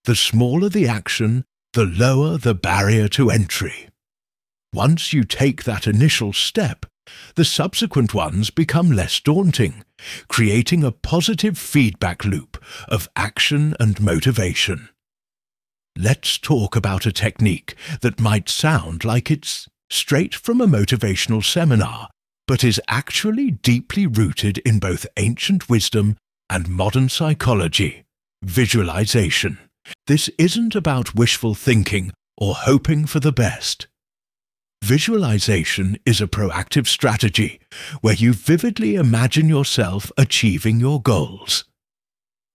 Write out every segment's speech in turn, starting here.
The smaller the action, the lower the barrier to entry. Once you take that initial step, the subsequent ones become less daunting, creating a positive feedback loop of action and motivation. Let's talk about a technique that might sound like it's straight from a motivational seminar, but is actually deeply rooted in both ancient wisdom and modern psychology: visualization. This isn't about wishful thinking or hoping for the best. Visualization is a proactive strategy where you vividly imagine yourself achieving your goals.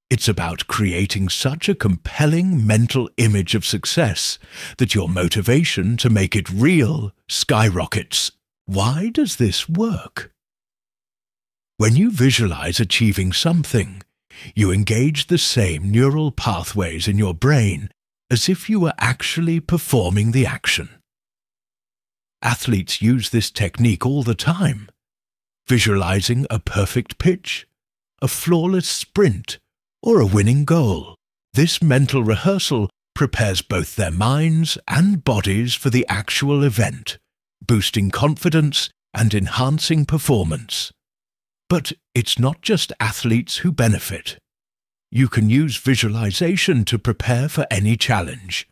It's about creating such a compelling mental image of success that your motivation to make it real skyrockets. Why does this work? When you visualize achieving something, you engage the same neural pathways in your brain as if you were actually performing the action. Athletes use this technique all the time, visualizing a perfect pitch, a flawless sprint, or a winning goal. This mental rehearsal prepares both their minds and bodies for the actual event, boosting confidence and enhancing performance. But it's not just athletes who benefit. You can use visualization to prepare for any challenge.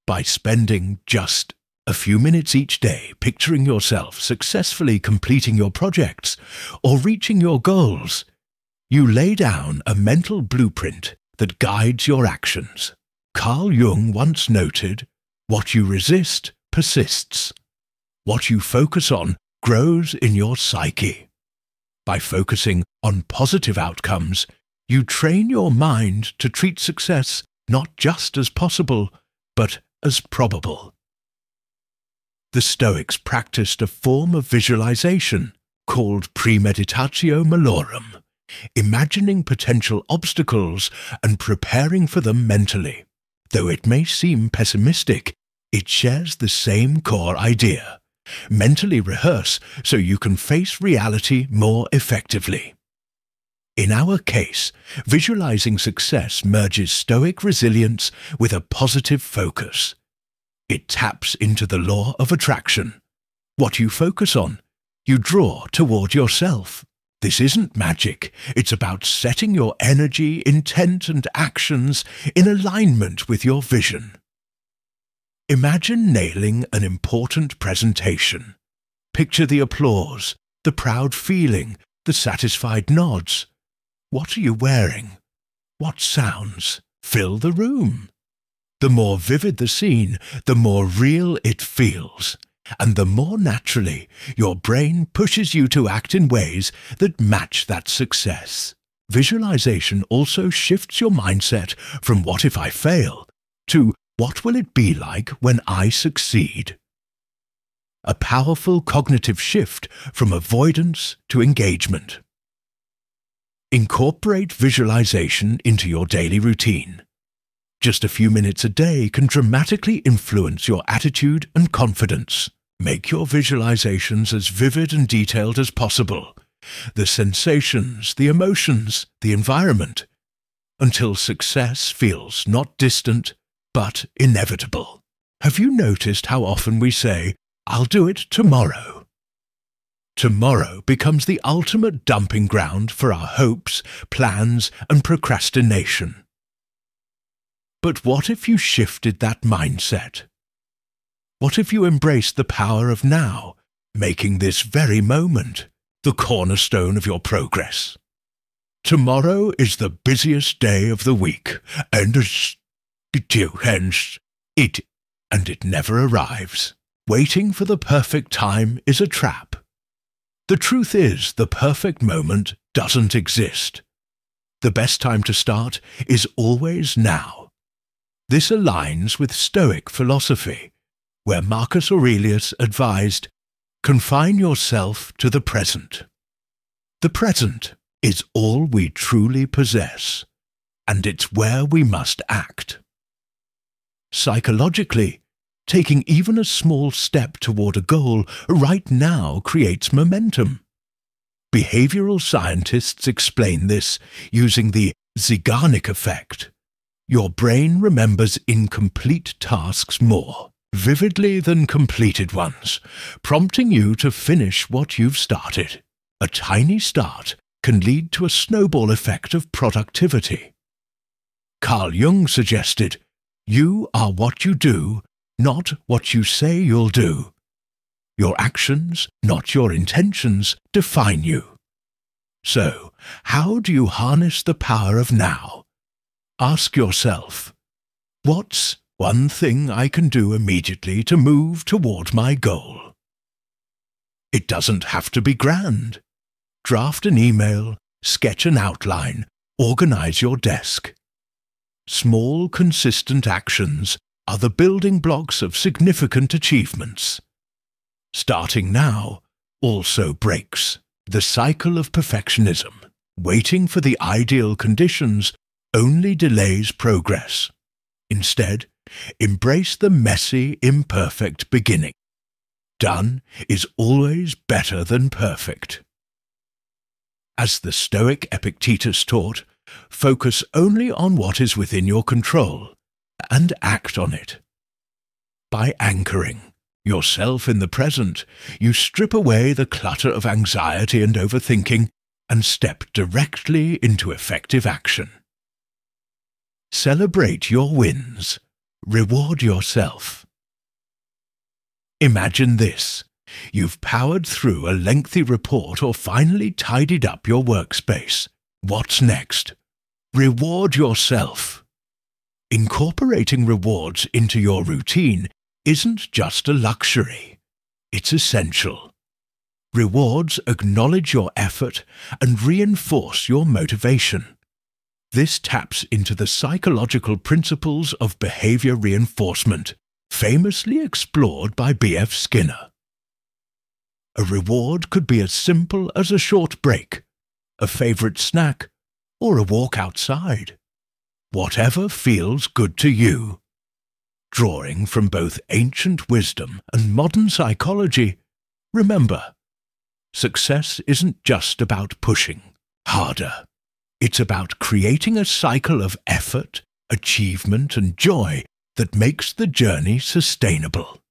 By spending just a few minutes each day picturing yourself successfully completing your projects or reaching your goals, you lay down a mental blueprint that guides your actions. Carl Jung once noted, "What you resist persists. What you focus on grows in your psyche." By focusing on positive outcomes, you train your mind to treat success not just as possible, but as probable. The Stoics practiced a form of visualization called premeditatio malorum, imagining potential obstacles and preparing for them mentally. Though it may seem pessimistic, it shares the same core idea. Mentally rehearse so you can face reality more effectively. In our case, visualizing success merges Stoic resilience with a positive focus. It taps into the law of attraction. What you focus on, you draw toward yourself. This isn't magic. It's about setting your energy, intent, and actions in alignment with your vision. Imagine nailing an important presentation. Picture the applause, the proud feeling, the satisfied nods. What are you wearing? What sounds fill the room? The more vivid the scene, the more real it feels, and the more naturally your brain pushes you to act in ways that match that success. Visualization also shifts your mindset from "what if I fail" to "what will it be like when I succeed?" A powerful cognitive shift from avoidance to engagement. Incorporate visualization into your daily routine. Just a few minutes a day can dramatically influence your attitude and confidence. Make your visualizations as vivid and detailed as possible. The sensations, the emotions, the environment, until success feels not distant, but inevitable. Have you noticed how often we say, "I'll do it tomorrow"? Tomorrow becomes the ultimate dumping ground for our hopes, plans, and procrastination. But what if you shifted that mindset? What if you embraced the power of now, making this very moment the cornerstone of your progress? Tomorrow is the busiest day of the week, and it never arrives. Waiting for the perfect time is a trap. The truth is, the perfect moment doesn't exist. The best time to start is always now. This aligns with Stoic philosophy, where Marcus Aurelius advised, "Confine yourself to the present." The present is all we truly possess, and it's where we must act. Psychologically, taking even a small step toward a goal right now creates momentum. Behavioral scientists explain this using the Zeigarnik effect. Your brain remembers incomplete tasks more vividly than completed ones, prompting you to finish what you've started. A tiny start can lead to a snowball effect of productivity. Carl Jung suggested, "You are what you do, not what you say you'll do. Your actions, not your intentions, define you." So, how do you harness the power of now? Ask yourself, what's one thing I can do immediately to move toward my goal? It doesn't have to be grand. Draft an email, sketch an outline, organize your desk. Small, consistent actions are the building blocks of significant achievements. Starting now also breaks the cycle of perfectionism. Waiting for the ideal conditions only delays progress. Instead, embrace the messy, imperfect beginning. Done is always better than perfect. As the Stoic Epictetus taught, focus only on what is within your control and act on it. By anchoring yourself in the present, you strip away the clutter of anxiety and overthinking and step directly into effective action. Celebrate your wins. Reward yourself. Imagine this. You've powered through a lengthy report or finally tidied up your workspace. What's next? Reward yourself. Incorporating rewards into your routine isn't just a luxury. It's essential. Rewards acknowledge your effort and reinforce your motivation. This taps into the psychological principles of behavior reinforcement, famously explored by B.F. Skinner. A reward could be as simple as a short break, a favorite snack, or a walk outside. Whatever feels good to you. Drawing from both ancient wisdom and modern psychology, remember, success isn't just about pushing harder. It's about creating a cycle of effort, achievement, and joy that makes the journey sustainable.